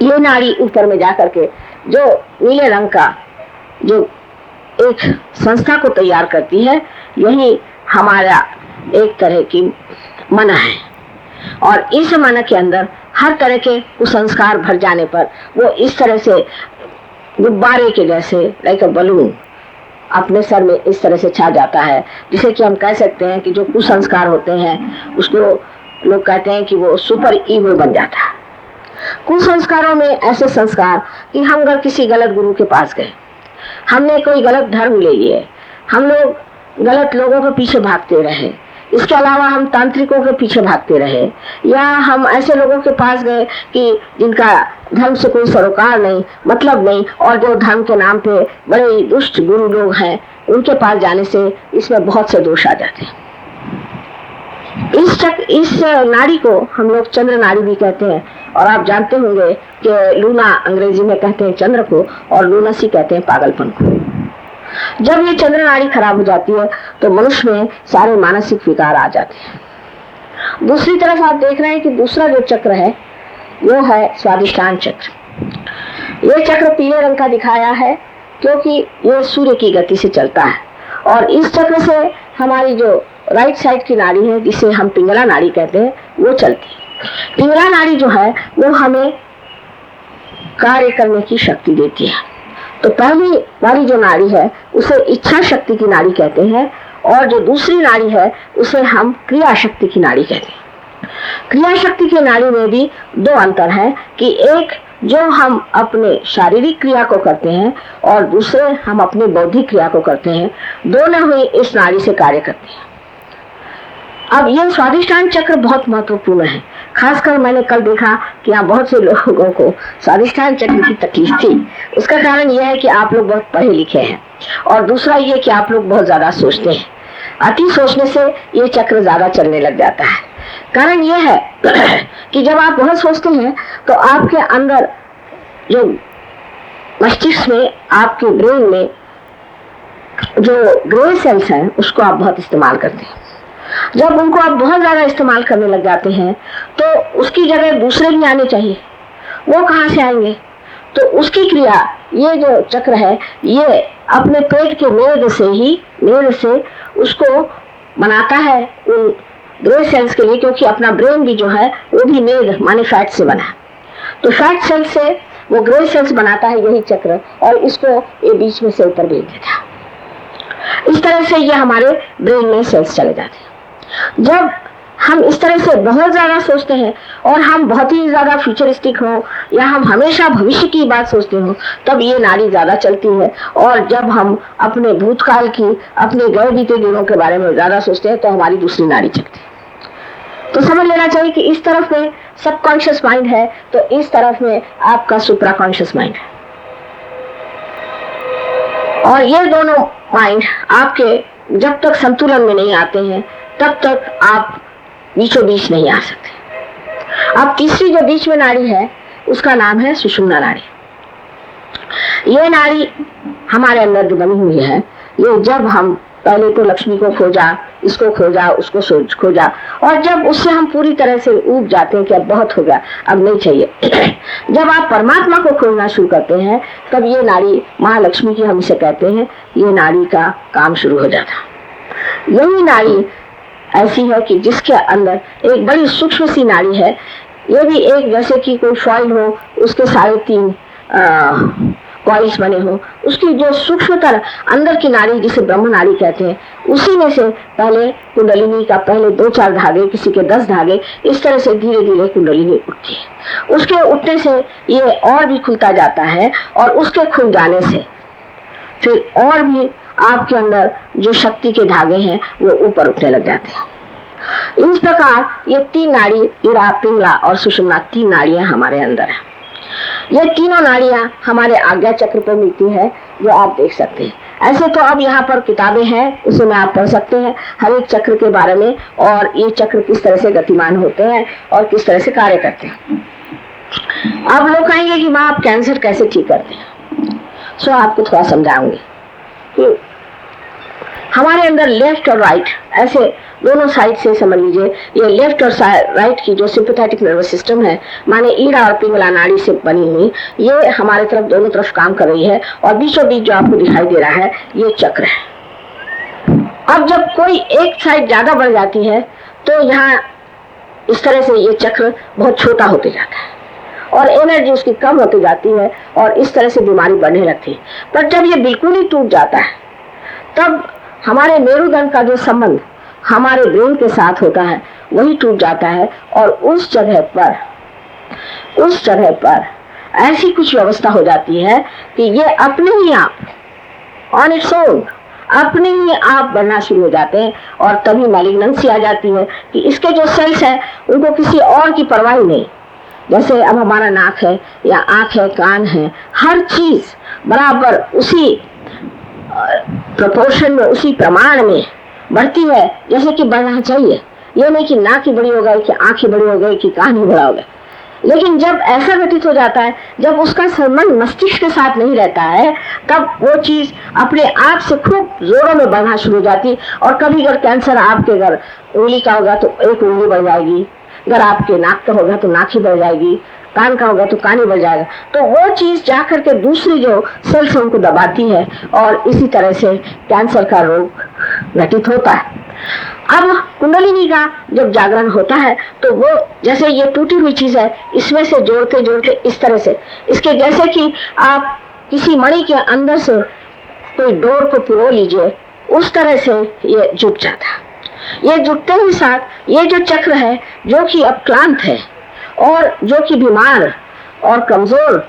ये नाड़ी ऊपर में जाकर के जो नीले रंग का जो एक संस्था को तैयार करती है, यही हमारा एक तरह की मन है। और इस मन के अंदर हर तरह के कुसंस्कार भर जाने पर वो इस तरह से गुब्बारे के जैसे लाइक अ बलून अपने सर में इस तरह से छा जाता है, जिसे कि हम कह सकते हैं कि जो कुसंस्कार होते हैं उसको लोग कहते हैं कि वो सुपर ईगो बन जाता है। कुसंस्कारों में ऐसे संस्कार कि हम अगर किसी गलत गुरु के पास गए, हमने कोई गलत धर्म ले लिए, हम लोग गलत लोगों के पीछे भागते रहे, इसके अलावा हम तांत्रिकों के पीछे भागते रहे, या हम ऐसे लोगों के पास गए कि जिनका धर्म से कोई सरोकार नहीं, मतलब नहीं, और जो धर्म के नाम पे बड़े दुष्ट गुरु लोग हैं, उनके पास जाने से इसमें बहुत से दोष आ जाते हैं। इस नाड़ी को हम लोग चंद्र नाड़ी भी कहते हैं, और आप जानते होंगे कि लूना अंग्रेजी में कहते हैं चंद्र को, और लूनसी कहते हैं पागलपन को। जब ये चंद्र नाड़ी खराब हो जाती है तो मनुष्य में सारे मानसिक विकार आ जाते हैं। दूसरी तरफ आप देख रहे हैं कि दूसरा जो चक्र है वो है स्वादिष्ठान चक्र। ये चक्र पीले रंग का दिखाया है क्योंकि ये सूर्य की गति से चलता है, और इस चक्र से हमारी जो राइट साइड की नाड़ी है, जिसे हम पिंगला नाड़ी कहते हैं, वो चलती है। पिंगला नाड़ी जो है वो हमें कार्य करने की शक्ति देती है। तो पहली वाली जो नाड़ी है उसे इच्छा शक्ति की नाड़ी कहते हैं, और जो दूसरी नाड़ी है उसे हम क्रिया शक्ति की नाड़ी कहते हैं। क्रिया शक्ति की नाड़ी में भी दो अंतर है कि एक जो हम अपने शारीरिक क्रिया को करते हैं और दूसरे हम अपनी बौद्धिक क्रिया को करते हैं, दोनों ही इस नाड़ी से कार्य करते हैं। अब यह स्वादिष्ठान चक्र बहुत महत्वपूर्ण है। खासकर मैंने कल देखा कि यहाँ बहुत से लोगों को स्वादिष्ठान चक्र की तकलीफ थी। उसका कारण यह है कि आप लोग बहुत पढ़े लिखे हैं, और दूसरा ये कि आप लोग बहुत ज्यादा सोचते हैं। अति सोचने से ये चक्र ज्यादा चलने लग जाता है। कारण यह है कि जब आप बहुत सोचते हैं तो आपके अंदर जो मस्तिष्क में, आपके ब्रेन में जो ग्रे सेल्स हैं उसको आप बहुत इस्तेमाल करते हैं। जब उनको आप बहुत ज्यादा इस्तेमाल करने लग जाते हैं तो उसकी जगह दूसरे भी आने चाहिए। वो कहाँ से आएंगे? तो उसकी क्रिया, ये जो चक्र है, ये अपने पेट के मेद से उसको बनाता है उन ग्रे सेल्स के लिए, क्योंकि अपना ब्रेन भी जो है वो भी मेद माने फैट से बना है। तो फैट सेल से वो ग्रे सेल्स बनाता है यही चक्र, और इसको ये बीच में से ऊपर भेज देता है। इस तरह से ये हमारे ब्रेन में सेल्स चले जाते हैं। जब हम इस तरह से बहुत ज्यादा सोचते हैं और हम बहुत ही ज्यादा फ्यूचरिस्टिक हो, या हम हमेशा भविष्य की बात सोचते हो, तब ये नाड़ी ज्यादा चलती है। और जब हम अपने भूतकाल की, अपने गए बीते दिनों के बारे में ज्यादा सोचते हैं तो हमारी दूसरी नाड़ी चलती है। तो समझ लेना चाहिए कि इस तरफ में सबकॉन्शियस माइंड है, तो इस तरफ में आपका सुप्रा कॉन्शियस माइंड है। और ये दोनों माइंड आपके जब तक संतुलन में नहीं आते हैं तब तक आप बीचों बीच नहीं आ सकते। अब तीसरी जो बीच में नाड़ी है उसका नाम है सुषुम्ना नाड़ी। ये नाड़ी हमारे अंदर जो बनी हुई है, ये जब हम पहले तो लक्ष्मी को खोजा, इसको खोजा, उसको खोजा, और जब उससे हम पूरी तरह से ऊब जाते हैं कि अब बहुत हो गया, अब नहीं चाहिए, जब आप परमात्मा को खोजना शुरू करते हैं तब ये नाड़ी, महालक्ष्मी की हम इसे कहते हैं, ये नाड़ी का काम शुरू हो जाता। यही नाड़ी ऐसी है कि जिसके अंदर एक बड़ी सूक्ष्म सी नाड़ी है। ये भी एक जैसे कि कोई फॉइल हो, उसके 3.5 कॉइल्स बने हो, उसकी जो सूक्ष्मतर अंदर की नाड़ी जिसे ब्रह्म नाड़ी कहते हैं, उसी में से पहले कुंडलिनी का पहले 2-4 धागे, किसी के 10 धागे, इस तरह से धीरे धीरे कुंडलिनी उठती है। उसके उठने से ये और भी खुलता जाता है, और उसके खुल जाने से फिर और भी आपके अंदर जो शक्ति के धागे हैं वो ऊपर उठने लग जाते हैं। इस प्रकार ये 3 नाड़ी, इड़ा, पिंगला और सुषुम्ना, 3 नाड़ियां हमारे अंदर है। ये तीनों नाड़ियां हमारे आज्ञा चक्र पर मिलती है, जो आप देख सकते हैं। ऐसे तो अब यहाँ पर किताबें हैं, उसमें आप पढ़ सकते हैं हर एक चक्र के बारे में, और ये चक्र किस तरह से गतिमान होते हैं और किस तरह से कार्य करते हैं। अब लोग कहेंगे कि माँ आप कैंसर कैसे ठीक करते हैं, सो आपको थोड़ा समझाऊंगी। हमारे अंदर लेफ्ट और राइट ऐसे दोनों साइड से समझ लीजिए, ये लेफ्ट और राइट की जो सिंपैथेटिक नर्वस सिस्टम है, माने ईड़ा और पिंगला नाड़ी से बनी हुई, ये हमारे तरफ दोनों तरफ काम कर रही है और बीचों बीच जो आपको दिखाई दे रहा है ये चक्र है। अब जब कोई एक साइड ज्यादा बढ़ जाती है तो यहाँ इस तरह से ये चक्र बहुत छोटा होते जाता है और एनर्जी उसकी कम होती जाती है और इस तरह से बीमारी बढ़ने लगती है। पर जब ये बिल्कुल ही टूट जाता है तब हमारे मेरुदंड का जो संबंध हमारे ब्रेन के साथ होता है वही टूट जाता है और उस जगह पर ऐसी कुछ व्यवस्था हो जाती है कि ये अपने ही आप ऑन इट्स ओन अपने ही आप बनना शुरू हो जाते हैं और तभी मैलिग्नेंसी आ जाती है कि इसके जो सेल्स हैं उनको किसी और की परवाह नहीं। जैसे अब हमारा नाक है या आंख है, कान है, हर चीज बराबर उसी प्रोपोर्शन में, उसी प्रमाण में बढ़ती है जैसे कि बढ़ना चाहिए। ये नहीं कि नाक ही बड़ी हो गई, कि आंख ही बड़ी हो गई, कि कान ही बड़ा हो गया। लेकिन जब ऐसा घटित हो जाता है, जब उसका संबंध मस्तिष्क के साथ नहीं रहता है, तब वो चीज अपने आप से खूब जोरों में बढ़ना शुरू हो जाती है। और कभी अगर कैंसर आपके अगर उंगली का होगा तो एक उंगली बढ़ जाएगी, अगर आपके नाक का होगा तो नाक ही बढ़ जाएगी, कान का होगा तो कान ही बढ़ जाएगा। तो वो चीज जाकर के दूसरी जो सेल्स उनको दबाती है और इसी तरह से कैंसर का रोग घटित होता है। अब कुंडलिनी का जब जागरण होता है तो वो जैसे ये टूटी हुई चीज है, इसमें से जोड़ते जोड़ते इस तरह से, इसके जैसे कि आप किसी मणि के अंदर से कोई डोर को पिरो लीजिए, उस तरह से ये जुट जाता है। ये जुटते ही साथ ये जो चक्र है जो कि अब क्लांत है और जो कि बीमार और कमजोर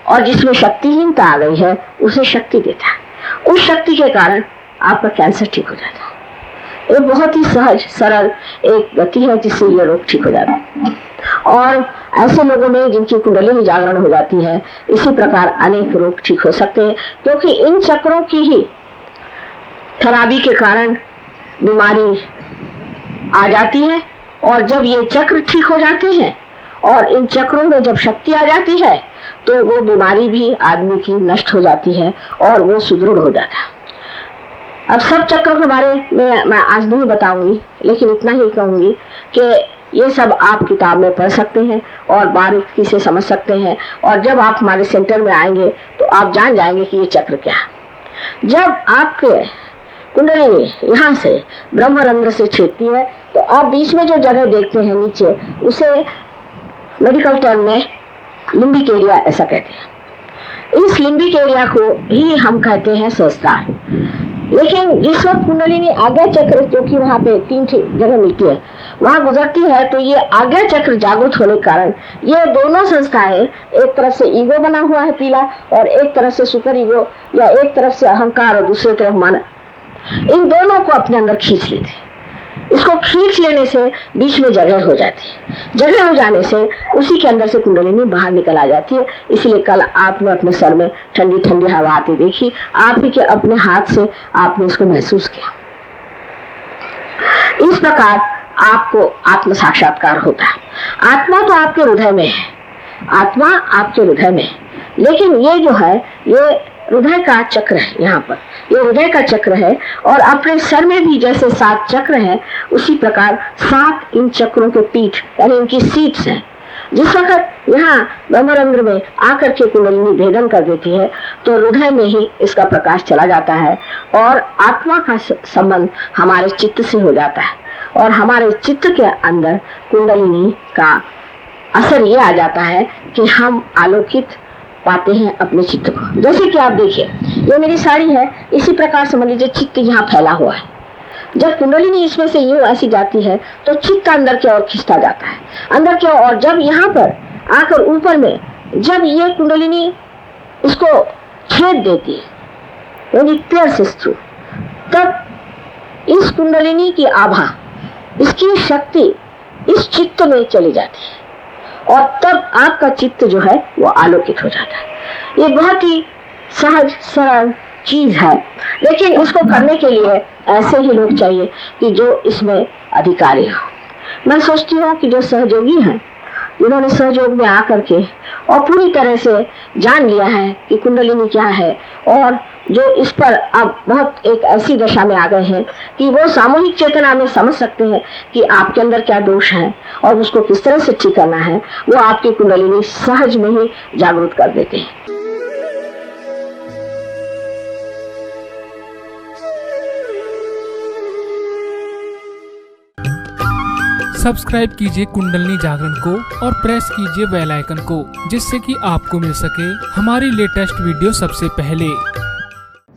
और जिसमें शक्तिहीनता आ गई है, उसे शक्ति देता है। उस शक्ति के कारण आपका कैंसर ठीक हो जाता है। ये बहुत ही सहज सरल एक गति है जिससे ये रोग ठीक हो जाता है। और ऐसे लोगों में जिनकी कुंडलिनी जागरण हो जाती है, इसी प्रकार अनेक रोग ठीक हो सकते हैं, क्योंकि इन चक्रों की ही खराबी के कारण बीमारी आ जाती है। और जब ये चक्र ठीक हो जाते हैं और इन चक्रों में जब शक्ति आ जाती है तो वो बीमारी भी आदमी की नष्ट हो जाती है और वो सुदृढ़ हो जाता है। अब सब चक्रों के बारे में मैं आज नहीं बताऊंगी, लेकिन इतना ही कहूंगी कि ये सब आप किताब में पढ़ सकते हैं और बारीकी से समझ सकते हैं। और जब आप हमारे सेंटर में आएंगे तो आप जान जाएंगे कि ये चक्र क्या है। जब आपके कुंडलिनी यहाँ से ब्रह्मरंध्र से छेदती है तो आप बीच में जो जगह देखते हैं नीचे, उसे मेडिकल टर्म में लिम्बिक एरिया ऐसा कहते हैं। इस लिम्बिक एरिया को ही हम कहते हैं सहस्त्रार। लेकिन जिस वक्त कुंडलिनी आज्ञा चक्र, जो कि वहाँ पे 3 जगह मिलती है, वहाँ गुजरती है तो ये आज्ञा चक्र जागृत होने के कारण ये दोनों संस्थाएं, एक तरफ से ईगो बना हुआ है पीला और एक तरफ से सुपर ईगो या एक तरफ से अहंकार और दूसरी तरफ मन, इन दोनों को अपने अंदर खींच लेते। इसको खींच लेने से बीच में जगह हो जाती है। जगह हो जाने से उसी के अंदर से कुंडलिनी बाहर निकल आ जाती है। इसलिए कल आपने अपने सर में ठंडी ठंडी हवा आती देखी, आप ही के अपने हाथ से आपने इसको महसूस किया। इस प्रकार आपको आत्म साक्षात्कार होता है। आत्मा तो आपके हृदय में है, आत्मा आपके हृदय में है, लेकिन ये जो है ये हृदय का चक्र है। यहाँ पर ये हृदय का चक्र है और अपने सर में भी जैसे 7 चक्र हैं, उसी प्रकार 7 इन चक्रों के पीठ यानी इनकी सीट्स हैं। जिस वक्त यहाँ ब्रह्मरंध्र में आकर के कुंडलिनी भेदन कर देती है तो हृदय में ही इसका प्रकाश चला जाता है और आत्मा का संबंध हमारे चित्त से हो जाता है और हमारे चित्त के अंदर कुंडलिनी का असर ये आ जाता है कि हम आलोकित पाते हैं अपने चित्त को। जैसे कि आप देखिए, ये मेरी साड़ी है, इसी प्रकार समझ लीजिए चित्त यहाँ फैला हुआ है। जब कुंडलिनी इसमें से यूं ऐसी जाती है तो चित्त अंदर की ओर खिंचता जाता है, अंदर की ओर। और जब यहाँ पर आकर ऊपर में जब ये कुंडलिनी इसको छेद देती है यानी pierces through, तब इस कुंडलिनी की आभा, इसकी शक्ति इस चित्त में चली जाती है और तब आपका चित्त जो है वो आलोकित हो जाता है। ये बहुत ही सहज सरल चीज है, लेकिन उसको करने के लिए ऐसे ही लोग चाहिए कि जो इसमें अधिकारी हो। मैं सोचती हूँ कि जो सहयोगी हैं इन्होंने सहयोग में आकर के और पूरी तरह से जान लिया है कि कुंडलिनी क्या है, और जो इस पर अब बहुत एक ऐसी दशा में आ गए हैं कि वो सामूहिक चेतना में समझ सकते हैं कि आपके अंदर क्या दोष है और उसको किस तरह से ठीक करना है, वो आपकी कुंडलिनी सहज में ही जागरूक कर देते हैं। सब्सक्राइब कीजिए कुंडलिनी जागरण को और प्रेस कीजिए बेल आइकन को, जिससे कि आपको मिल सके हमारी लेटेस्ट वीडियो सबसे पहले।